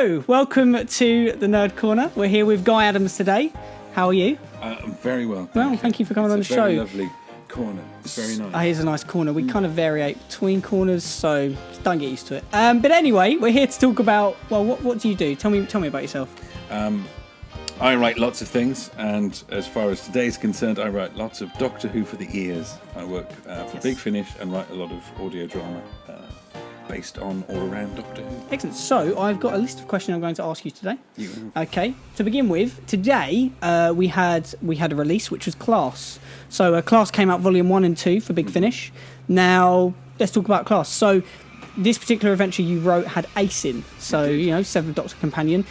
Hello, welcome to the Nerd Corner. We're here with Guy Adams today. How are you? I'm very well. Thank you for coming on the show. It's a very lovely corner. It's very nice. It is a nice corner. We kind of variate between corners, so don't get used to it. But anyway, we're here to talk about, well, what do you do? Tell me about yourself. I write lots of things, and as far as today is concerned, I write lots of Doctor Who for the ears. I work for Big Finish and write a lot of audio drama based on all around Doctor Who. Excellent. So I've got a list of questions I'm going to ask you today. Okay. To begin with, today we had a release which was Class. So Class came out Volume 1 and 2 for Big Finish. Now let's talk about Class. So this particular adventure you wrote had Ace in, so you know, Seventh Doctor companion.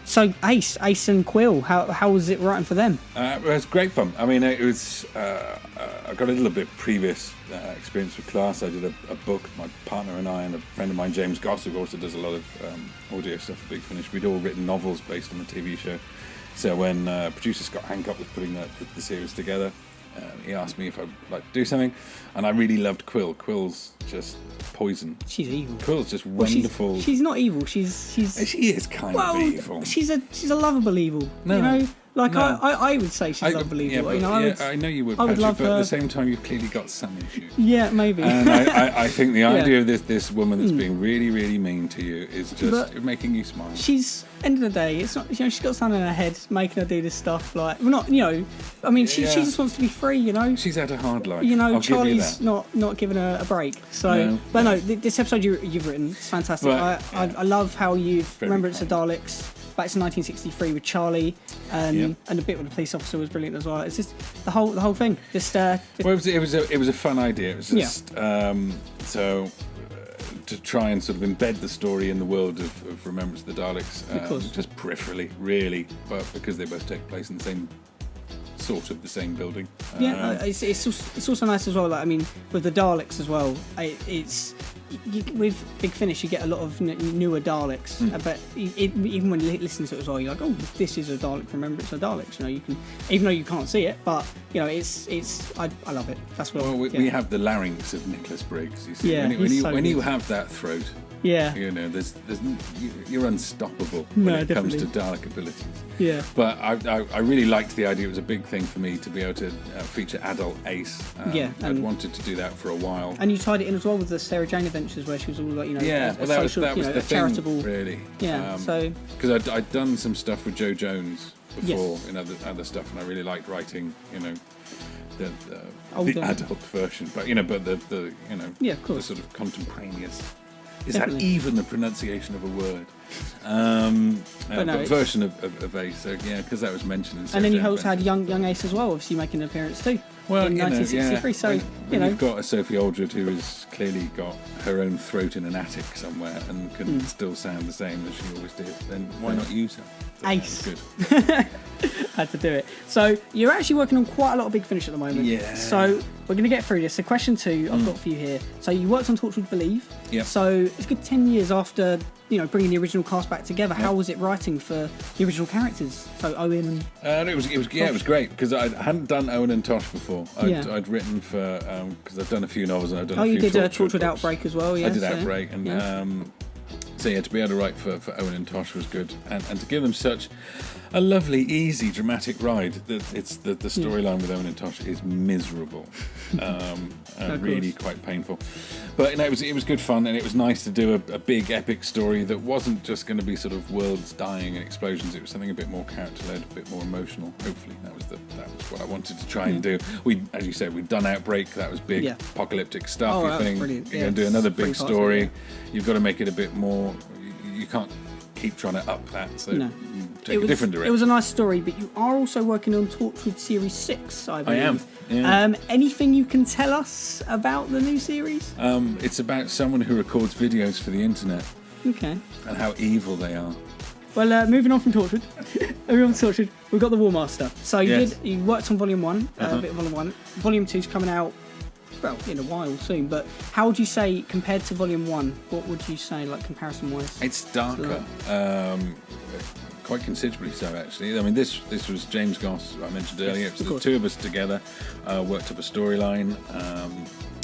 So Ace and Quill, how was it writing for them? It was great fun. I mean, it was. I got a little bit previous experience with Class. I did a book. My partner and I, and a friend of mine, James Goss, who also does a lot of audio stuff for Big Finish. We'd all written novels based on the TV show. So when producer Scott Hancock was putting the series together, he asked me if I'd like to do something, and I really loved Quill. Quill's just poison. She's evil. Quill's just wonderful. Well, she's not evil. She is kind of evil. She's a lovable evil. No. You know, like No. I would say she's lovable evil. I know you would, I would Patrick, love but her. at the same time, you've clearly got some issues. Yeah, maybe. And I think the idea of this woman that's being really, really mean to you is just making you smile. She's, end of the day, it's not, you know, she's got something in her head making her do this stuff. Like, well, not, you know, I mean, she just wants to be free, you know. She's had a hard life. You know, I'll Charlie's give you that. not giving her a break. So, but no, this episode you've written is fantastic. Well, I love how you've Remembrance of kind. Daleks back to 1963 with Charlie, and a bit with the police officer was brilliant as well. It's just the whole thing. Just well, it was a fun idea. It was just to try and sort of embed the story in the world of Remembrance of the Daleks, just peripherally, really, but because they both take place in the same building. It's also nice as well. Like, I mean, with the Daleks as well, with Big Finish, you get a lot of newer Daleks. But even when you listen to it as well, you're like, oh, this is a Dalek from Remembrance of Daleks. You know, you can, even though you can't see it, but you know, I love it. That's what. Well, we have the larynx of Nicholas Briggs. You see, when you have that throat. Yeah. You know, you're unstoppable when it comes to Dalek abilities. Yeah. But I really liked the idea. It was a big thing for me to be able to feature adult Ace. I'd wanted to do do that for a while. And you tied it in as well with the Sarah Jane Adventures, where she was all like, you know, that was the charitable, thing, really. Yeah. So because I'd done some stuff with Jo Jones before in other stuff, and I really liked writing, you know, the adult version, but the of course, the sort of contemporaneous. Is Definitely. That even the pronunciation of a word? But version of Ace, so because that was mentioned. And then you also had young Ace as well, obviously making an appearance too. Well, in 1963. So when you've got a Sophie Aldred who has clearly got her own throat in an attic somewhere and can still sound the same as she always did, then why not use her? Ace. Good. Had to do it. So you're actually working on quite a lot of Big Finish at the moment. Yeah. So we're going to get through this. So question 2 I've got for you here. So you worked on Torchwood Believe. Yeah. So it's a good 10 years after, you know, bringing the original cast back together. How was it writing for the original characters? So Owen and... it was great because I hadn't done Owen and Tosh before. I'd written for because I've done a few novels and I've done a few you did Torchwood Torchwood Outbreak as well. Yeah, I did Outbreak and to be able to write for Owen and Tosh was good, and to give them such a lovely, easy, dramatic ride. It's the storyline with Owen and Tosh is miserable, really quite painful. But it was good fun, and it was nice to do a big epic story that wasn't just going to be sort of worlds dying and explosions. It was something a bit more character-led, a bit more emotional. Hopefully, that was what I wanted to try and do. As you said, we'd done Outbreak. That was big, apocalyptic stuff. Oh, you think brilliant. you're going to do another big story. You've got to make it a bit more. You can't keep trying to up that, so take a different direction. It was a nice story, but you are also working on Torchwood Series 6, I believe. I am. Yeah. Anything you can tell us about the new series? It's about someone who records videos for the internet. Okay. And how evil they are. Well, moving on from Torchwood, we've got the War Master. So you worked on Volume 1, a bit of Volume 1. Volume 2 is coming out, well, in a while soon, but how would you say, compared to Volume 1, what would you say, like, comparison-wise? It's darker, quite considerably so, actually. I mean, this was James Goss, I mentioned earlier. It was the two of us together, worked up a storyline,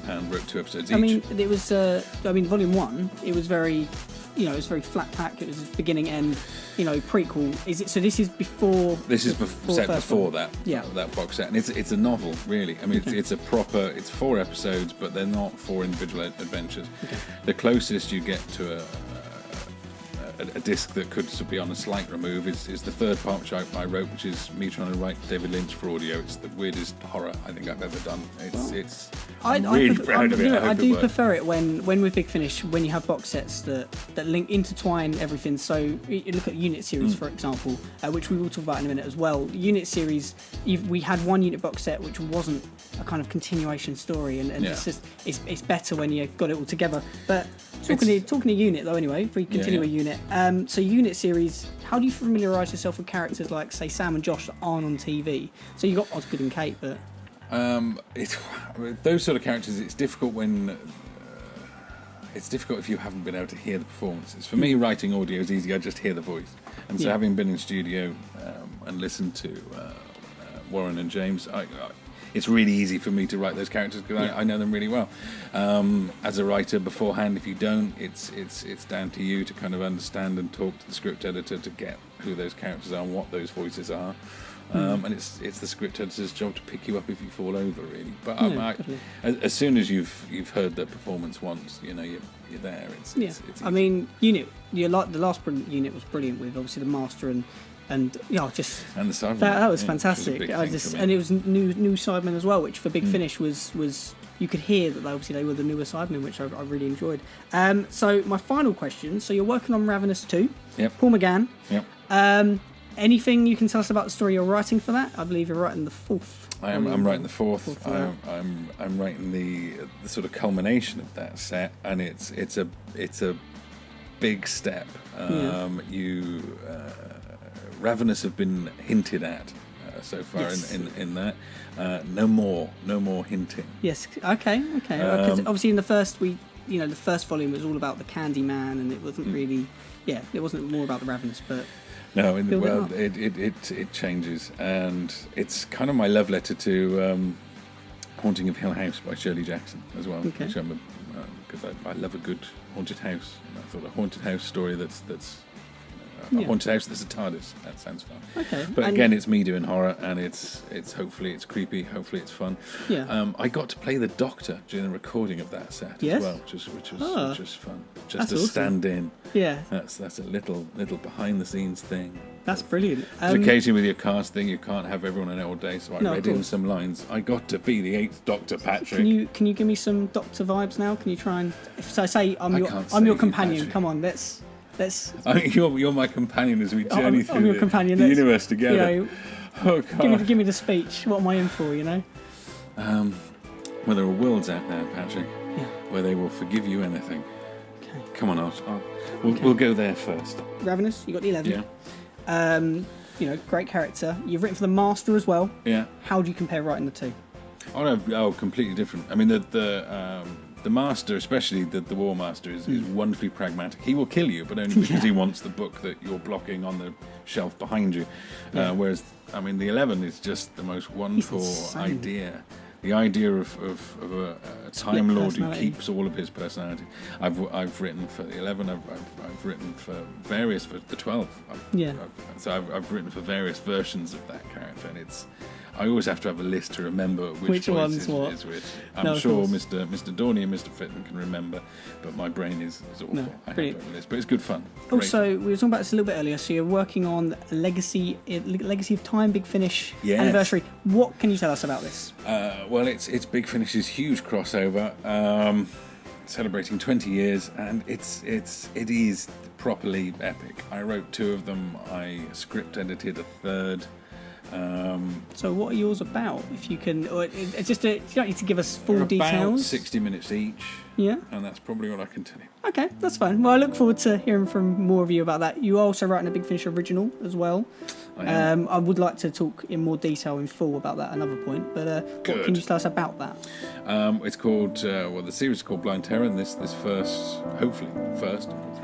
and wrote 2 episodes each. I mean, it was, Volume 1, it was very it's very flat pack. It was beginning end, prequel. Is it? So this is before. This is set first before one? that Yeah. that box set, and it's a novel really. I mean, Okay. it's 4 episodes, but they're not 4 individual adventures. Okay. The closest you get to a disc that could be on a slight remove is the third part, which I wrote, which is me trying to write David Lynch for audio. It's the weirdest horror I think I've ever done. I'm really proud of it. I do prefer it when with Big Finish, when you have box sets that intertwine everything. So you look at Unit Series, for example, which we will talk about in a minute as well. Unit Series, we had one unit box set which wasn't a kind of continuation story, and it's just it's better when you got it all together. But talking to Unit though, anyway, if we continue with Unit. So Unit Series, how do you familiarise yourself with characters like, say, Sam and Josh that aren't on TV? So you got Osgood and Kate, but those sort of characters, it's difficult when it's difficult if you haven't been able to hear the performances. For me, writing audio is easy. I just hear the voice, and so having been in studio and listened to Warren and James, it's really easy for me to write those characters because I know them really well. As a writer beforehand, if you don't, it's down to you to kind of understand and talk to the script editor to get who those characters are and what those voices are. And it's the script editor's job to pick you up if you fall over, really. But as soon as you've heard the performance once, you're there. It's easy. I mean, Unit, the last Unit was brilliant with obviously the Master and just and the Cybermen. That was fantastic. And it was new Cybermen as well, which for Big Finish was you could hear that they were the newer Cybermen, which I really enjoyed. So my final question: so you're working on Ravenous 2, Paul McGann. Yep. Anything you can tell us about the story you're writing for that? I believe you're writing the 4th. I'm writing the 4th. I'm writing the sort of culmination of that set, and it's a big step. Ravenous have been hinted at so far in that. No more hinting. Yes. Okay. Because obviously in the first the first volume was all about the Candyman, and it wasn't really. Yeah, it wasn't more about the Ravenous, but. No, it changes, and it's kind of my love letter to Haunting of Hill House by Shirley Jackson as well. Okay. Because I love a good haunted house, and I thought a haunted house story that's a haunted house that's a TARDIS. That sounds fun. Okay. But again, it's me doing horror, and it's hopefully it's creepy, hopefully it's fun. Yeah. I got to play the Doctor during the recording of that set as well, which was fun. Just to stand in. Yeah. That's a little behind the scenes thing. That's brilliant. Occasionally with your cast thing, you can't have everyone in it all day, so I read in some lines. I got to be the 8th Doctor, Patrick. Can you give me some Doctor vibes now? Can you try and I'm your companion? Patrick. Come on, let's. You're my companion as we journey through the universe together. Oh God! Give me the speech. What am I in for? Well, there are worlds out there, Patrick, where they will forgive you anything. Okay. Come on, we'll go there first. Ravenous, you got the 11. Yeah. Great character. You've written for the Master as well. Yeah. How do you compare writing the two? Completely different. I mean, the Master, especially the War Master, is wonderfully pragmatic. He will kill you, but only because he wants the book that you're blocking on the shelf behind you. Whereas, I mean, the 11 is just the most wonderful idea. The idea of a Time Lord who keeps all of his personality. I've written for the 11. I've written for various for the 12. I've written for various versions of that character, and I always have to have a list to remember which voice is which. I'm sure Mr. Dorney and Mr. Fitton can remember, but my brain is awful. I have to have a list, but it's good fun. Also, we were talking about this a little bit earlier. So you're working on Legacy of Time Big Finish anniversary. What can you tell us about this? Well, it's Big Finish's huge crossover, celebrating 20 years, and it is properly epic. I wrote 2 of them. I script edited a 3rd. So what are yours about? If you can, or it's just you don't need to give us full details. About 60 minutes each. Yeah. And that's probably all I can tell you. Okay, that's fine. Well, I look forward to hearing from more of you about that. You are also writing a Big Finish original as well. I am. I would like to talk in more detail in full about that another point, but what can you tell us about that? It's called, the series is called Blind Terror, and this hopefully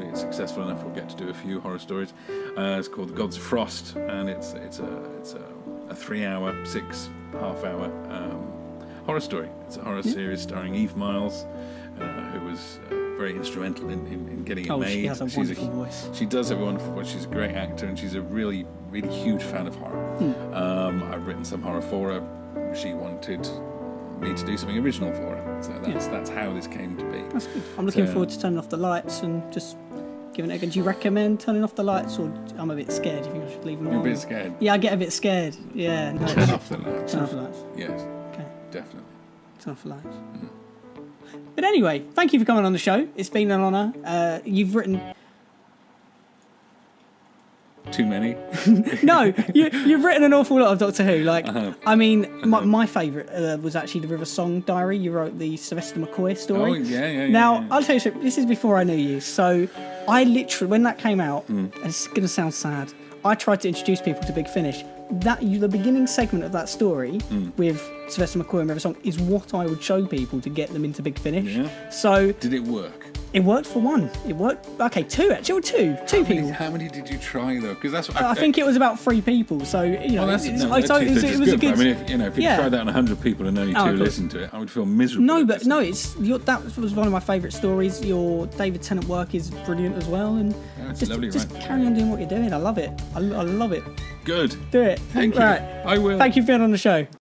it's successful enough, we'll get to do a few horror stories. It's called The Gods of Frost, and it's a 3-hour, 6 half-hour horror story. It's a horror series starring Eve Miles, who was very instrumental in getting it Oh, made. she has a wonderful voice. She does have a wonderful voice. She's a great actor, and she's a really, really huge fan of horror. I've written some horror for her. She wanted me to do something original for her, so that's how this came to be. That's good. I'm looking forward to turning off the lights and just giving it a go. Do you recommend turning off the lights, or I'm a bit scared? Do you think I should leave them on? You're a bit scared? Yeah, I get a bit scared. Yeah. No, Turn off the lights. Turn off the lights. Yes, Okay. definitely. Turn off the lights. But anyway, thank you for coming on the show. It's been an honour. You've written... Too many? No, you've written an awful lot of Doctor Who. Like, I mean, my favourite was actually the River Song Diary. You wrote the Sylvester McCoy story. Oh, yeah. Now, I'll tell you something. This is before I knew you. So I literally, when that came out, and it's going to sound sad, I tried to introduce people to Big Finish. The beginning segment of that story with Sylvester McCoy and River Song is what I would show people to get them into Big Finish. Yeah. So Did it work? it worked for one. It worked. Okay, two actually. Two people. How many did you try though? Because that's what I think it was about 3 people. So you know, Well, that's, it no, was a good. I mean, if you Yeah. tried that on 100 people and only 2 of course. listened to it, I would feel miserable. No, but no, that was one of my favourite stories. Your David Tennant work is brilliant as well, and it's just, lovely, just right? carry on doing what you're doing. I love it. I love it. Good. Do it. Thank you. Right. I will. Thank you for being on the show.